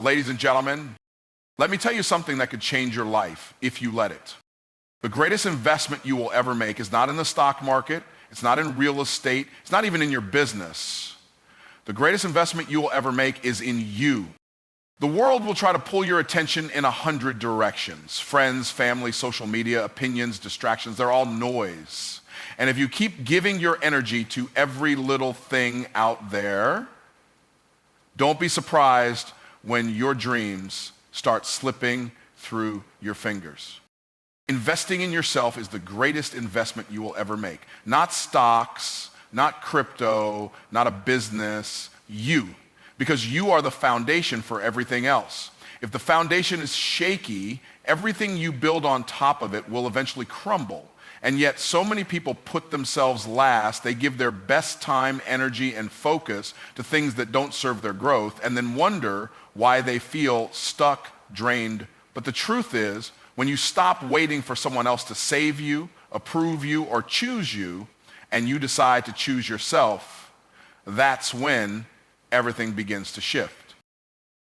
Ladies and gentlemen, let me tell you something that could change your life if you let it. The greatest investment you will ever make is not in the stock market, it's not in real estate, it's not even in your business. The greatest investment you will ever make is in you. The world will try to pull your attention in 100 directions. Friends, family, social media, opinions, distractions, they're all noise. And if you keep giving your energy to every little thing out there, don't be surprised when your dreams start slipping through your fingers. Investing in yourself is the greatest investment you will ever make. Not stocks, not crypto, not a business, you. Because you are the foundation for everything else. If the foundation is shaky, everything you build on top of it will eventually crumble. And yet so many people put themselves last. They give their best time, energy, and focus to things that don't serve their growth and then wonder why they feel stuck, drained. But the truth is, when you stop waiting for someone else to save you, approve you, or choose you, and you decide to choose yourself, that's when everything begins to shift.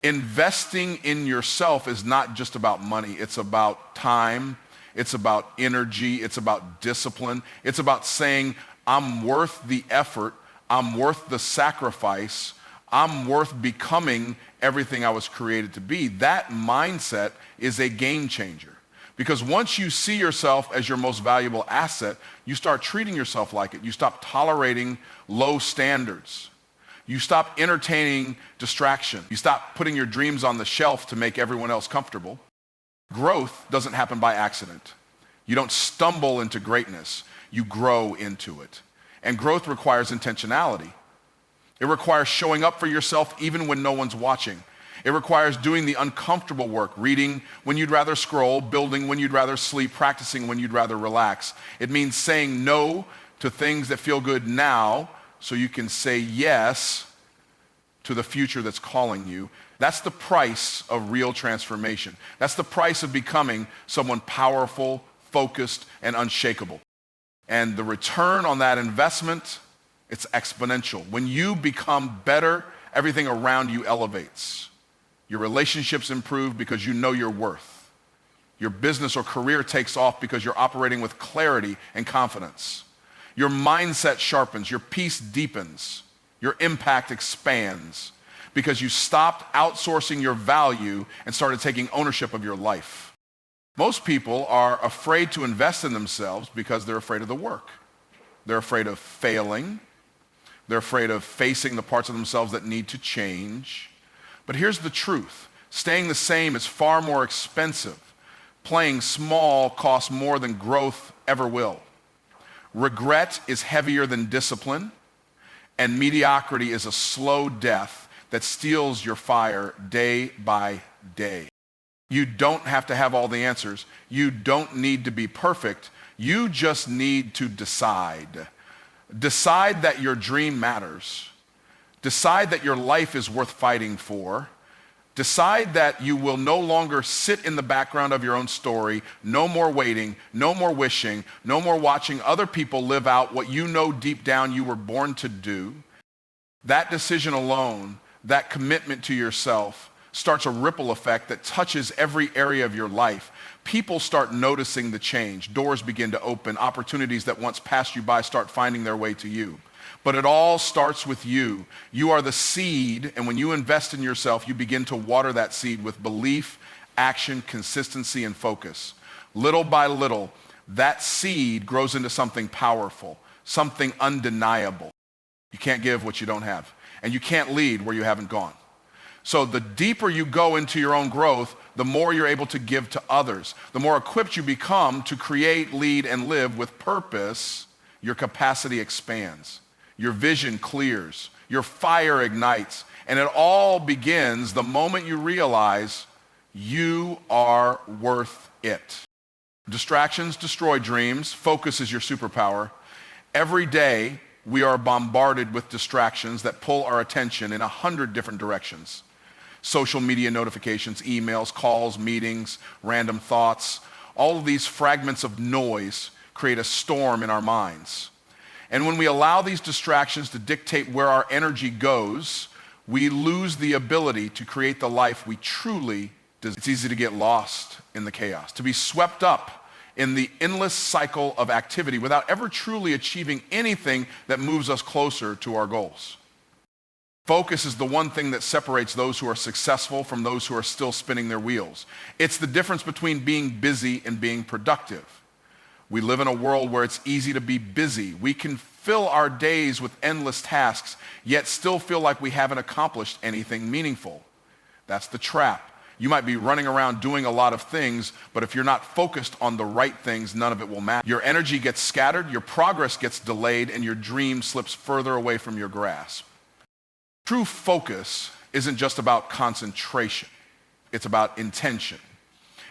Investing in yourself is not just about money. It's about time. It's about energy. It's about discipline. It's about saying, I'm worth the effort. I'm worth the sacrifice. I'm worth becoming everything I was created to be. That mindset is a game changer. Because once you see yourself as your most valuable asset, you start treating yourself like it. You stop tolerating low standards. You stop entertaining distraction. You stop putting your dreams on the shelf to make everyone else comfortable. Growth doesn't happen by accident. You don't stumble into greatness. You grow into it. And growth requires intentionality. It requires showing up for yourself even when no one's watching. It requires doing the uncomfortable work, reading when you'd rather scroll, building when you'd rather sleep, practicing when you'd rather relax. It means saying no to things that feel good now so you can say yes to the future that's calling you. That's the price of real transformation. That's the price of becoming someone powerful, focused, and unshakable. And the return on that investment, it's exponential. When you become better, everything around you elevates. Your relationships improve because you know your worth. Your business or career takes off because you're operating with clarity and confidence. Your mindset sharpens, your peace deepens, your impact expands because you stopped outsourcing your value and started taking ownership of your life. Most people are afraid to invest in themselves because they're afraid of the work. They're afraid of failing. They're afraid of facing the parts of themselves that need to change. But here's the truth. Staying the same is far more expensive. Playing small costs more than growth ever will. Regret is heavier than discipline, and mediocrity is a slow death that steals your fire day by day. You don't have to have all the answers. You don't need to be perfect. You just need to decide. Decide that your dream matters. Decide that your life is worth fighting for. Decide that you will no longer sit in the background of your own story. No more waiting, no more wishing, no more watching other people live out what you know deep down you were born to do. That decision alone, that commitment to yourself, starts a ripple effect that touches every area of your life. People start noticing the change. Doors begin to open. Opportunities that once passed you by start finding their way to you. But it all starts with you. You are the seed, and when you invest in yourself, you begin to water that seed with belief, action, consistency, and focus. Little by little, that seed grows into something powerful, something undeniable. You can't give what you don't have, and you can't lead where you haven't gone. So the deeper you go into your own growth, the more you're able to give to others. The more equipped you become to create, lead, and live with purpose, your capacity expands. Your vision clears, your fire ignites, and it all begins the moment you realize you are worth it. Distractions destroy dreams. Focus is your superpower. Every day, we are bombarded with distractions that pull our attention in 100 different directions. Social media notifications, emails, calls, meetings, random thoughts. All of these fragments of noise create a storm in our minds. And when we allow these distractions to dictate where our energy goes, we lose the ability to create the life we truly desire. It's easy to get lost in the chaos, to be swept up in the endless cycle of activity without ever truly achieving anything that moves us closer to our goals. Focus is the one thing that separates those who are successful from those who are still spinning their wheels. It's the difference between being busy and being productive. We live in a world where it's easy to be busy. We can fill our days with endless tasks, yet still feel like we haven't accomplished anything meaningful. That's the trap. You might be running around doing a lot of things, but if you're not focused on the right things, none of it will matter. Your energy gets scattered, your progress gets delayed, and your dream slips further away from your grasp. True focus isn't just about concentration. It's about intention.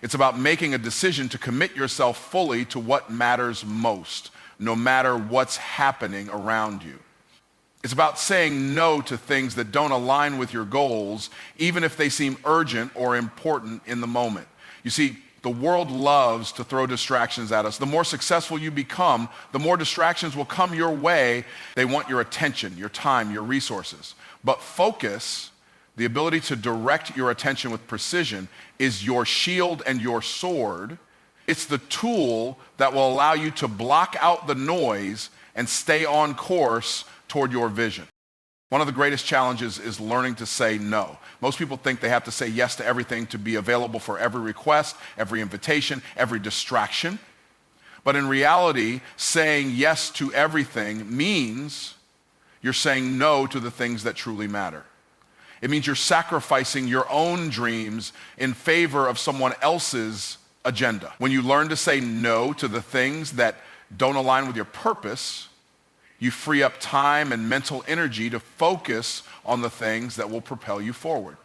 It's about making a decision to commit yourself fully to what matters most, no matter what's happening around you. It's about saying no to things that don't align with your goals, even if they seem urgent or important in the moment. You see, the world loves to throw distractions at us. The more successful you become, the more distractions will come your way. They want your attention, your time, your resources. But focus, the ability to direct your attention with precision, is your shield and your sword. It's the tool that will allow you to block out the noise and stay on course toward your vision. One of the greatest challenges is learning to say no. Most people think they have to say yes to everything to be available for every request, every invitation, every distraction. But in reality, saying yes to everything means you're saying no to the things that truly matter. It means you're sacrificing your own dreams in favor of someone else's agenda. When you learn to say no to the things that don't align with your purpose, you free up time and mental energy to focus on the things that will propel you forward.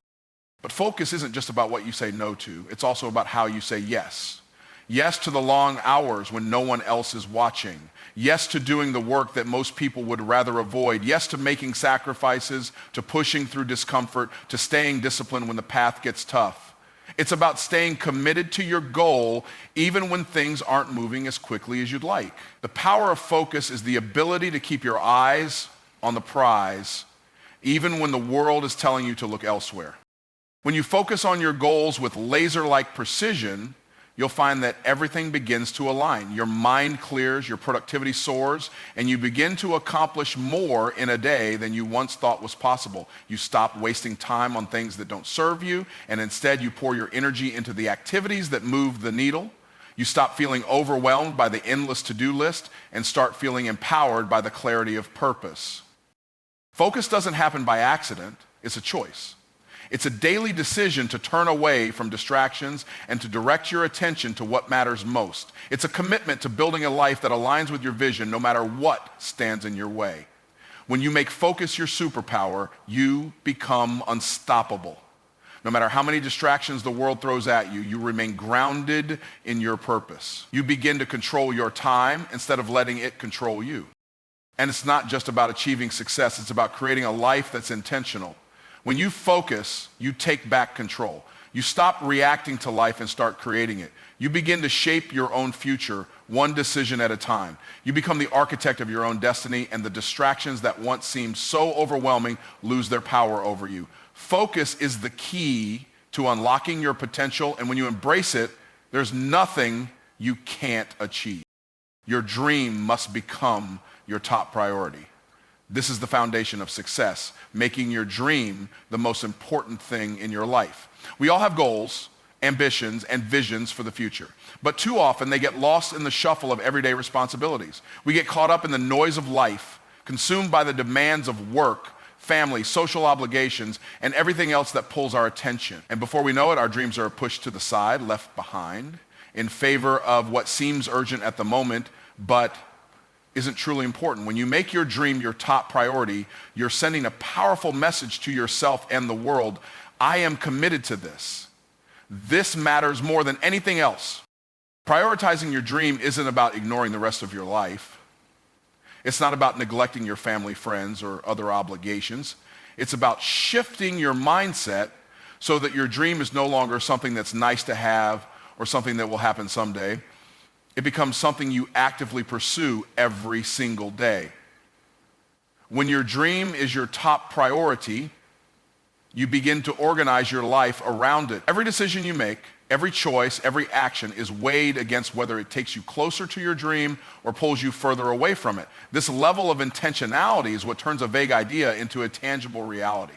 But focus isn't just about what you say no to. It's also about how you say yes. Yes to the long hours when no one else is watching. Yes to doing the work that most people would rather avoid. Yes to making sacrifices, to pushing through discomfort, to staying disciplined when the path gets tough. It's about staying committed to your goal even when things aren't moving as quickly as you'd like. The power of focus is the ability to keep your eyes on the prize even when the world is telling you to look elsewhere. When you focus on your goals with laser-like precision, you'll find that everything begins to align. Your mind clears, your productivity soars, and you begin to accomplish more in a day than you once thought was possible. You stop wasting time on things that don't serve you, and instead you pour your energy into the activities that move the needle. You stop feeling overwhelmed by the endless to-do list and start feeling empowered by the clarity of purpose. Focus doesn't happen by accident, it's a choice. It's a daily decision to turn away from distractions and to direct your attention to what matters most. It's a commitment to building a life that aligns with your vision no matter what stands in your way. When you make focus your superpower, you become unstoppable. No matter how many distractions the world throws at you, you remain grounded in your purpose. You begin to control your time instead of letting it control you. And it's not just about achieving success, it's about creating a life that's intentional. When you focus, you take back control. You stop reacting to life and start creating it. You begin to shape your own future, one decision at a time. You become the architect of your own destiny, and the distractions that once seemed so overwhelming lose their power over you. Focus is the key to unlocking your potential, and when you embrace it, there's nothing you can't achieve. Your dream must become your top priority. This is the foundation of success, making your dream the most important thing in your life. We all have goals, ambitions, and visions for the future, but too often they get lost in the shuffle of everyday responsibilities. We get caught up in the noise of life, consumed by the demands of work, family, social obligations, and everything else that pulls our attention. And before we know it, our dreams are pushed to the side, left behind, in favor of what seems urgent at the moment, but isn't truly important. When you make your dream your top priority, you're sending a powerful message to yourself and the world. I am committed to this. This matters more than anything else. Prioritizing your dream isn't about ignoring the rest of your life. It's not about neglecting your family, friends, or other obligations. It's about shifting your mindset so that your dream is no longer something that's nice to have or something that will happen someday. It becomes something you actively pursue every single day. When your dream is your top priority, You begin to organize your life around it. Every decision you make, every choice, every action is weighed against whether it takes you closer to your dream or pulls you further away from it. This level of intentionality is what turns a vague idea into a tangible reality.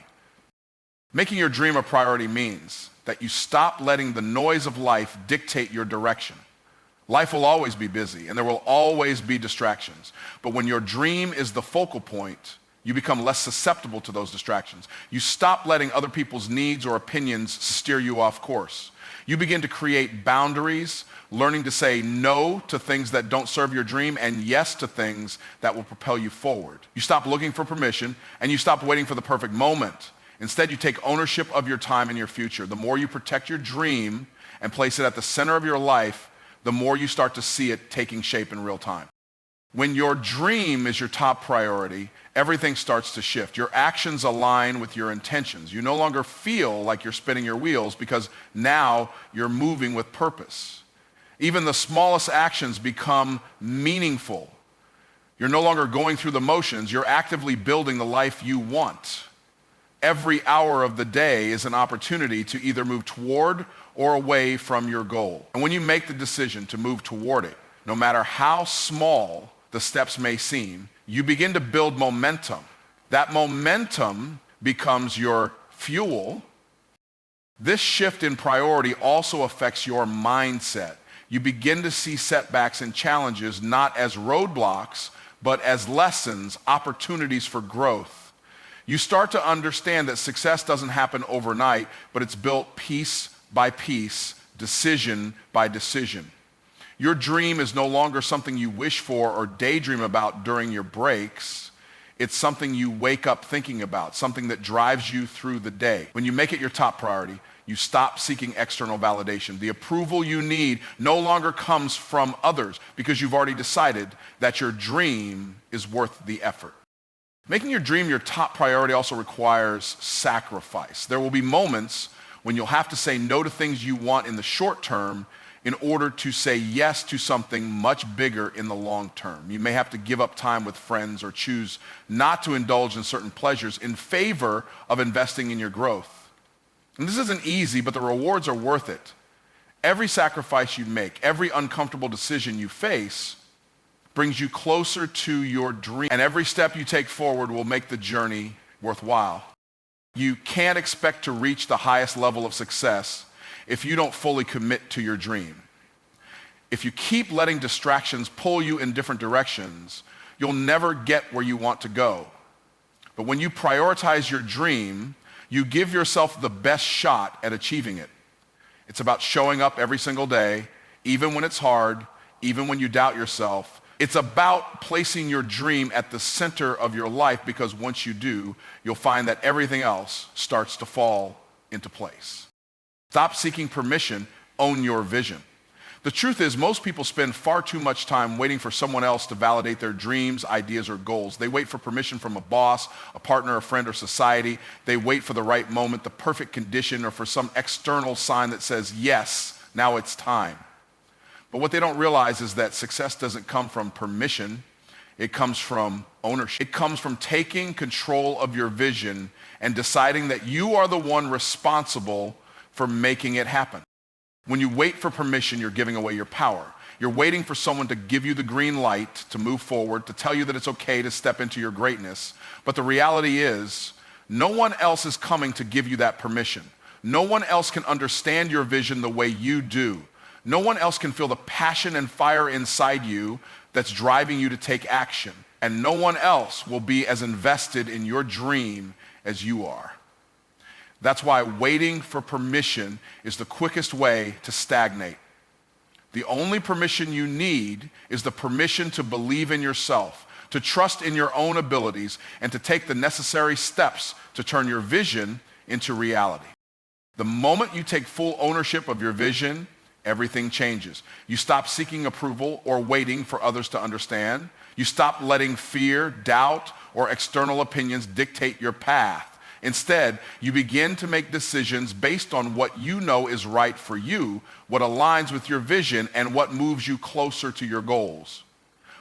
Making your dream a priority means that you stop letting the noise of life dictate your direction. Life will always be busy and there will always be distractions. But when your dream is the focal point, you become less susceptible to those distractions. You stop letting other people's needs or opinions steer you off course. You begin to create boundaries, learning to say no to things that don't serve your dream and yes to things that will propel you forward. You stop looking for permission and you stop waiting for the perfect moment. Instead, you take ownership of your time and your future. The more you protect your dream and place it at the center of your life, the more you start to see it taking shape in real time. When your dream is your top priority, everything starts to shift. Your actions align with your intentions. You no longer feel like you're spinning your wheels because now you're moving with purpose. Even the smallest actions become meaningful. You're no longer going through the motions. You're actively building the life you want. Every hour of the day is an opportunity to either move toward or away from your goal. And when you make the decision to move toward it, no matter how small the steps may seem, you begin to build momentum. That momentum becomes your fuel. This shift in priority also affects your mindset. You begin to see setbacks and challenges not as roadblocks, but as lessons, opportunities for growth. You start to understand that success doesn't happen overnight, but it's built piece by piece, decision by decision. Your dream is no longer something you wish for or daydream about during your breaks. It's something you wake up thinking about, something that drives you through the day. When you make it your top priority, you stop seeking external validation. The approval you need no longer comes from others because you've already decided that your dream is worth the effort. Making your dream your top priority also requires sacrifice. There will be moments when you'll have to say no to things you want in the short term in order to say yes to something much bigger in the long term. You may have to give up time with friends or choose not to indulge in certain pleasures in favor of investing in your growth. And this isn't easy, but the rewards are worth it. Every sacrifice you make, every uncomfortable decision you face brings you closer to your dream, and every step you take forward will make the journey worthwhile. You can't expect to reach the highest level of success if you don't fully commit to your dream. If you keep letting distractions pull you in different directions, you'll never get where you want to go. But when you prioritize your dream, you give yourself the best shot at achieving it. It's about showing up every single day, even when it's hard, even when you doubt yourself. It's about placing your dream at the center of your life because once you do, you'll find that everything else starts to fall into place. Stop seeking permission, own your vision. The truth is, most people spend far too much time waiting for someone else to validate their dreams, ideas, or goals. They wait for permission from a boss, a partner, a friend, or society. They wait for the right moment, the perfect condition, or for some external sign that says, yes, now it's time. But what they don't realize is that success doesn't come from permission. It comes from ownership. It comes from taking control of your vision and deciding that you are the one responsible for making it happen. When you wait for permission, you're giving away your power. You're waiting for someone to give you the green light to move forward, to tell you that it's okay to step into your greatness. But the reality is, no one else is coming to give you that permission. No one else can understand your vision the way you do. No one else can feel the passion and fire inside you that's driving you to take action. And no one else will be as invested in your dream as you are. That's why waiting for permission is the quickest way to stagnate. The only permission you need is the permission to believe in yourself, to trust in your own abilities, and to take the necessary steps to turn your vision into reality. The moment you take full ownership of your vision, everything changes. You stop seeking approval or waiting for others to understand. You stop letting fear, doubt, or external opinions dictate your path. Instead, you begin to make decisions based on what you know is right for you, what aligns with your vision, and what moves you closer to your goals.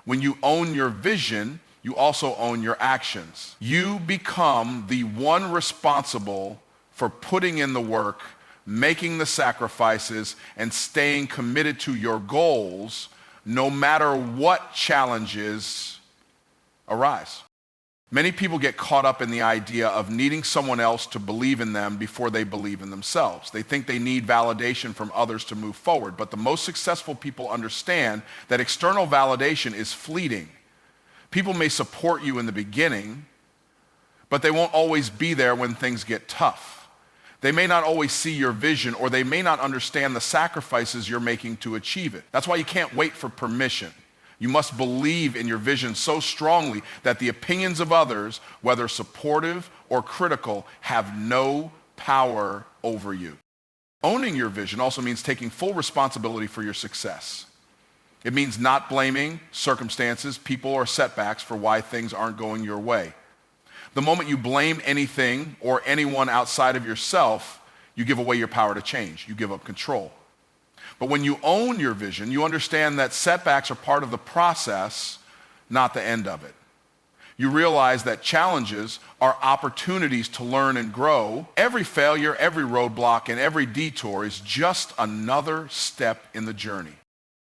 When you own your vision, you also own your actions. You become the one responsible for putting in the work, making the sacrifices, and staying committed to your goals no matter what challenges arise. Many people get caught up in the idea of needing someone else to believe in them before they believe in themselves. They think they need validation from others to move forward, but the most successful people understand that external validation is fleeting. People may support you in the beginning, but they won't always be there when things get tough. They may not always see your vision, or they may not understand the sacrifices you're making to achieve it. That's why you can't wait for permission. You must believe in your vision so strongly that the opinions of others, whether supportive or critical, have no power over you. Owning your vision also means taking full responsibility for your success. It means not blaming circumstances, people, or setbacks for why things aren't going your way. The moment you blame anything or anyone outside of yourself, you give away your power to change. You give up control. But when you own your vision, you understand that setbacks are part of the process, not the end of it. You realize that challenges are opportunities to learn and grow. Every failure, every roadblock, and every detour is just another step in the journey.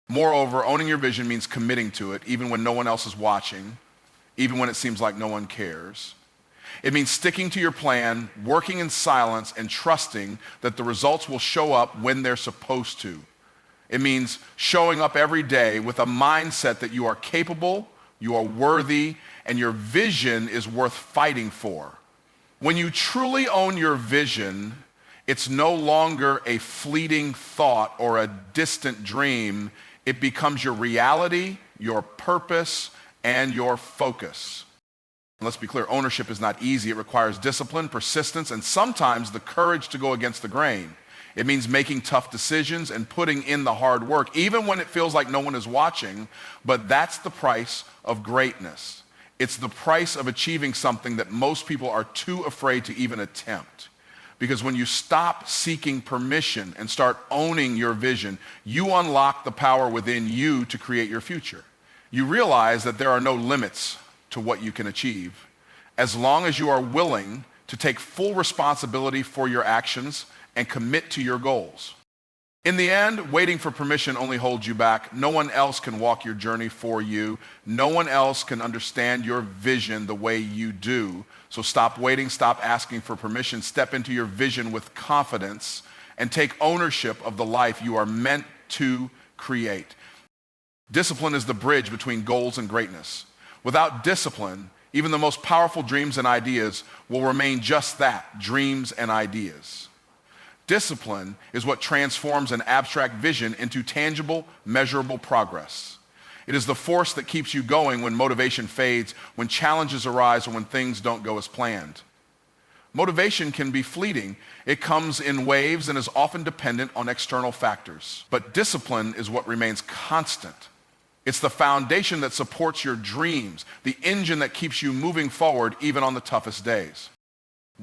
Moreover, owning your vision means committing to it, even when no one else is watching, even when it seems like no one cares. It means sticking to your plan, working in silence, and trusting that the results will show up when they're supposed to. It means showing up every day with a mindset that you are capable, you are worthy, and your vision is worth fighting for. When you truly own your vision, it's no longer a fleeting thought or a distant dream. It becomes your reality, your purpose, and your focus. Let's be clear, ownership is not easy. It requires discipline, persistence, and sometimes the courage to go against the grain. It means making tough decisions and putting in the hard work, even when it feels like no one is watching, but that's the price of greatness. It's the price of achieving something that most people are too afraid to even attempt. Because when you stop seeking permission and start owning your vision, you unlock the power within you to create your future. You realize that there are no limits to what you can achieve, as long as you are willing to take full responsibility for your actions and commit to your goals. In the end, waiting for permission only holds you back. No one else can walk your journey for you. No one else can understand your vision the way you do. So stop waiting, stop asking for permission, step into your vision with confidence, and take ownership of the life you are meant to create. Discipline is the bridge between goals and greatness. Without discipline, even the most powerful dreams and ideas will remain just that, dreams and ideas. Discipline is what transforms an abstract vision into tangible, measurable progress. It is the force that keeps you going when motivation fades, when challenges arise, or when things don't go as planned. Motivation can be fleeting. It comes in waves and is often dependent on external factors. But discipline is what remains constant. It's the foundation that supports your dreams, the engine that keeps you moving forward even on the toughest days.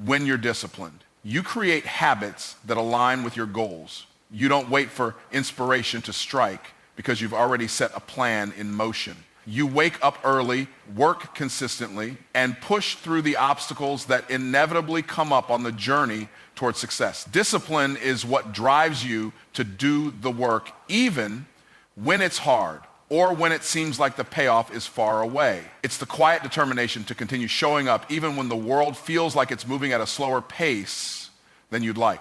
When you're disciplined, you create habits that align with your goals. You don't wait for inspiration to strike because you've already set a plan in motion. You wake up early, work consistently, and push through the obstacles that inevitably come up on the journey towards success. Discipline is what drives you to do the work even when it's hard or when it seems like the payoff is far away. It's the quiet determination to continue showing up even when the world feels like it's moving at a slower pace than you'd like.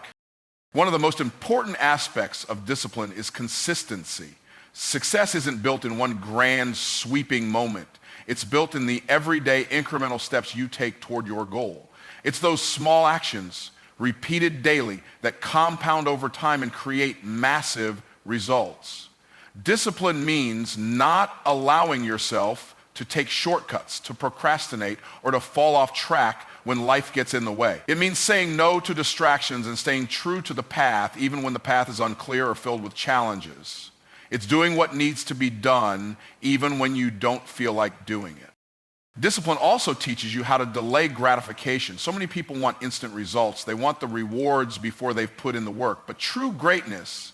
One of the most important aspects of discipline is consistency. Success isn't built in one grand sweeping moment. It's built in the everyday incremental steps you take toward your goal. It's those small actions, repeated daily, that compound over time and create massive results. Discipline means not allowing yourself to take shortcuts, to procrastinate, or to fall off track when life gets in the way. It means saying no to distractions and staying true to the path, even when the path is unclear or filled with challenges. It's doing what needs to be done, even when you don't feel like doing it. Discipline also teaches you how to delay gratification. So many people want instant results. They want the rewards before they've put in the work. But true greatness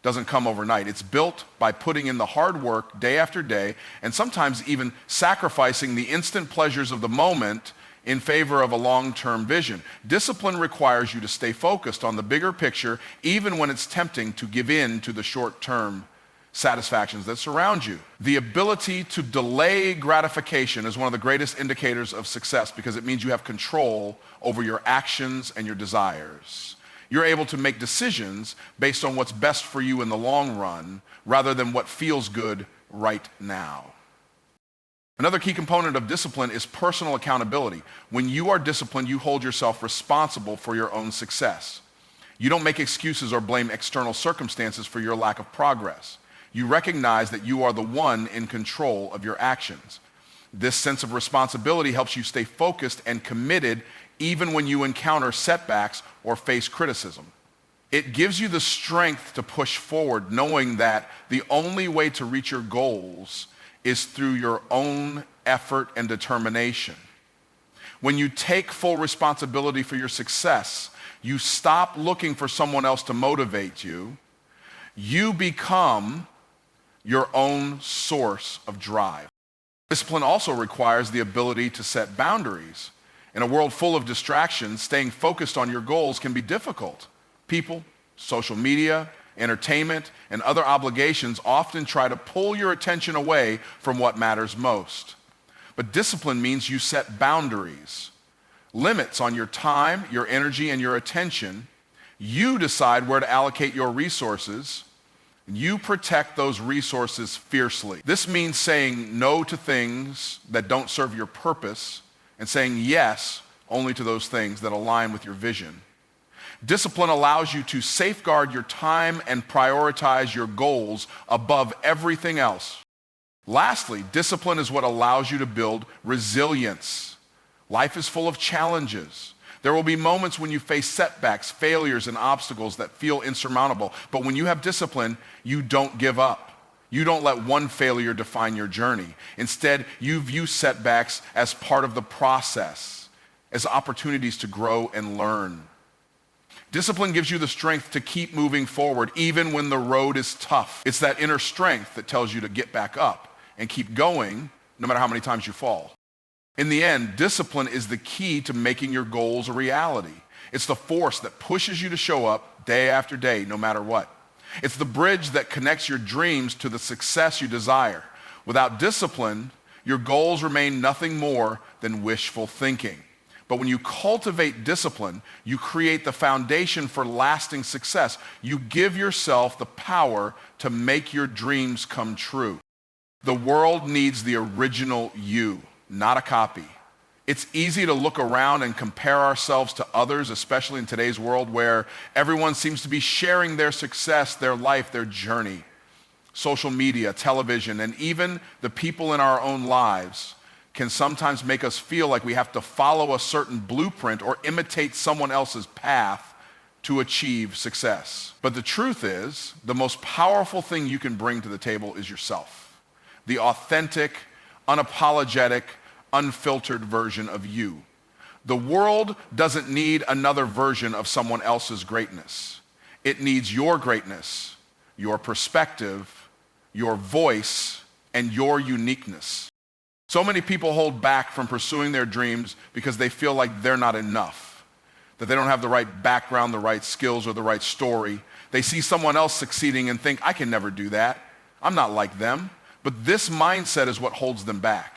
doesn't come overnight. It's built by putting in the hard work day after day, and sometimes even sacrificing the instant pleasures of the moment in favor of a long-term vision. Discipline requires you to stay focused on the bigger picture, even when it's tempting to give in to the short-term satisfactions that surround you. The ability to delay gratification is one of the greatest indicators of success because it means you have control over your actions and your desires. You're able to make decisions based on what's best for you in the long run rather than what feels good right now. Another key component of discipline is personal accountability. When you are disciplined, you hold yourself responsible for your own success. You don't make excuses or blame external circumstances for your lack of progress. You recognize that you are the one in control of your actions. This sense of responsibility helps you stay focused and committed even when you encounter setbacks or face criticism. It gives you the strength to push forward, knowing that the only way to reach your goals is through your own effort and determination. When you take full responsibility for your success, you stop looking for someone else to motivate you. You become your own source of drive. Discipline also requires the ability to set boundaries. In a world full of distractions, staying focused on your goals can be difficult. People, social media, entertainment, and other obligations often try to pull your attention away from what matters most. But discipline means you set boundaries, limits on your time, your energy, and your attention. You decide where to allocate your resources. You protect those resources fiercely. This means saying no to things that don't serve your purpose and saying yes only to those things that align with your vision. Discipline allows you to safeguard your time and prioritize your goals above everything else. Lastly, discipline is what allows you to build resilience. Life is full of challenges. There will be moments when you face setbacks, failures, and obstacles that feel insurmountable. But when you have discipline, you don't give up. You don't let one failure define your journey. Instead, you view setbacks as part of the process, as opportunities to grow and learn. Discipline gives you the strength to keep moving forward even when the road is tough. It's that inner strength that tells you to get back up and keep going no matter how many times you fall. In the end, discipline is the key to making your goals a reality. It's the force that pushes you to show up day after day, no matter what. It's the bridge that connects your dreams to the success you desire. Without discipline, your goals remain nothing more than wishful thinking. But when you cultivate discipline, you create the foundation for lasting success. You give yourself the power to make your dreams come true. The world needs the original you, not a copy. It's easy to look around and compare ourselves to others, especially in today's world where everyone seems to be sharing their success, their life, their journey. Social media, television, and even the people in our own lives can sometimes make us feel like we have to follow a certain blueprint or imitate someone else's path to achieve success. But the truth is, the most powerful thing you can bring to the table is yourself. The authentic, unapologetic, unfiltered version of you. The world doesn't need another version of someone else's greatness. It needs your greatness, your perspective, your voice, and your uniqueness. So many people hold back from pursuing their dreams because they feel like they're not enough, that they don't have the right background, the right skills, or the right story. They see someone else succeeding and think, I can never do that. I'm not like them. But this mindset is what holds them back.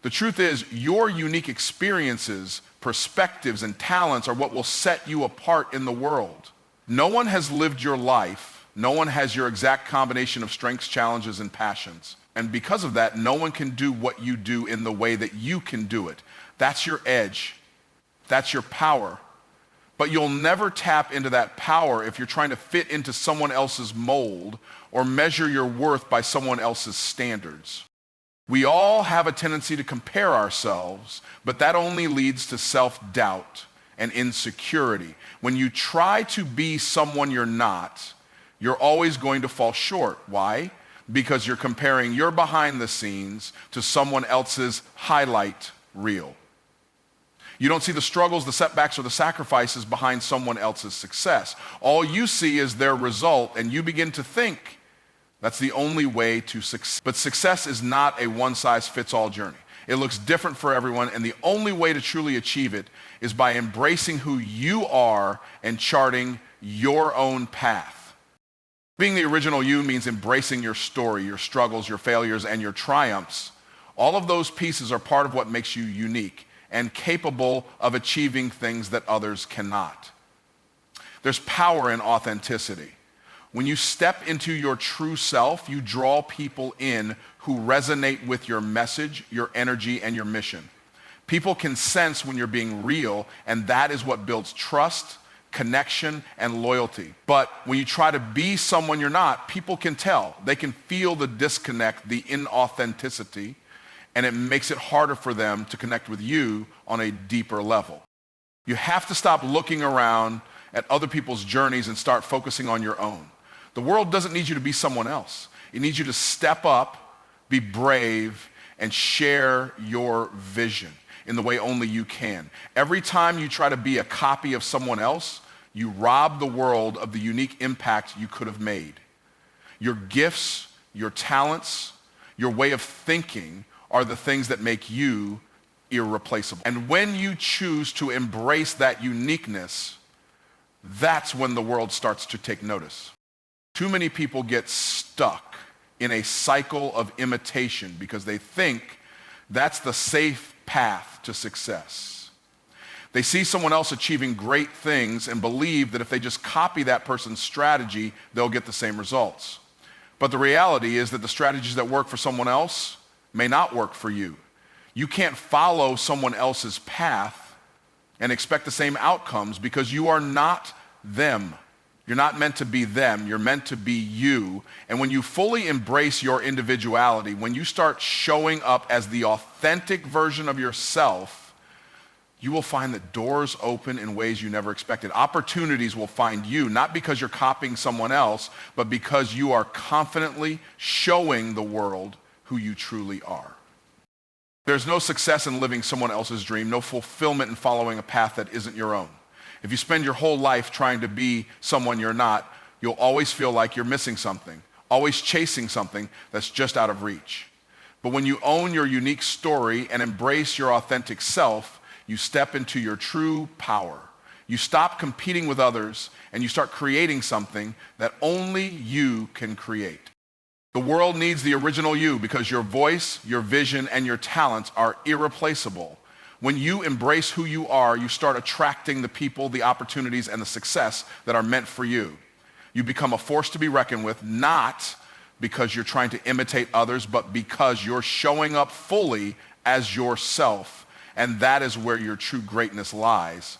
The truth is, your unique experiences, perspectives, and talents are what will set you apart in the world. No one has lived your life. No one has your exact combination of strengths, challenges, and passions. And because of that, no one can do what you do in the way that you can do it. That's your edge. That's your power. But you'll never tap into that power if you're trying to fit into someone else's mold or measure your worth by someone else's standards. We all have a tendency to compare ourselves, but that only leads to self-doubt and insecurity. When you try to be someone you're not, you're always going to fall short. Why? Because you're comparing your behind the scenes to someone else's highlight reel. You don't see the struggles, the setbacks, or the sacrifices behind someone else's success. All you see is their result, and you begin to think that's the only way to succeed. But success is not a one-size-fits-all journey. It looks different for everyone, and the only way to truly achieve it is by embracing who you are and charting your own path. Being the original you means embracing your story, your struggles, your failures, and your triumphs. All of those pieces are part of what makes you unique and capable of achieving things that others cannot. There's power in authenticity. When you step into your true self, you draw people in who resonate with your message, your energy, and your mission. People can sense when you're being real, and that is what builds trust, connection, and loyalty. But when you try to be someone you're not, people can tell. They can feel the disconnect, the inauthenticity, and it makes it harder for them to connect with you on a deeper level. You have to stop looking around at other people's journeys and start focusing on your own. The world doesn't need you to be someone else. It needs you to step up, be brave, and share your vision in the way only you can. Every time you try to be a copy of someone else, you rob the world of the unique impact you could have made. Your gifts, your talents, your way of thinking are the things that make you irreplaceable. And when you choose to embrace that uniqueness, that's when the world starts to take notice. Too many people get stuck in a cycle of imitation because they think that's the safe path to success. They see someone else achieving great things and believe that if they just copy that person's strategy, they'll get the same results. But the reality is that the strategies that work for someone else may not work for you. You can't follow someone else's path and expect the same outcomes because you are not them. You're not meant to be them, you're meant to be you. And when you fully embrace your individuality, when you start showing up as the authentic version of yourself, you will find that doors open in ways you never expected. Opportunities will find you, not because you're copying someone else, but because you are confidently showing the world who you truly are. There's no success in living someone else's dream, no fulfillment in following a path that isn't your own. If you spend your whole life trying to be someone you're not, you'll always feel like you're missing something, always chasing something that's just out of reach. But when you own your unique story and embrace your authentic self, you step into your true power. You stop competing with others and you start creating something that only you can create. The world needs the original you because your voice, your vision, and your talents are irreplaceable. When you embrace who you are, you start attracting the people, the opportunities, and the success that are meant for you. You become a force to be reckoned with, not because you're trying to imitate others, but because you're showing up fully as yourself. And that is where your true greatness lies.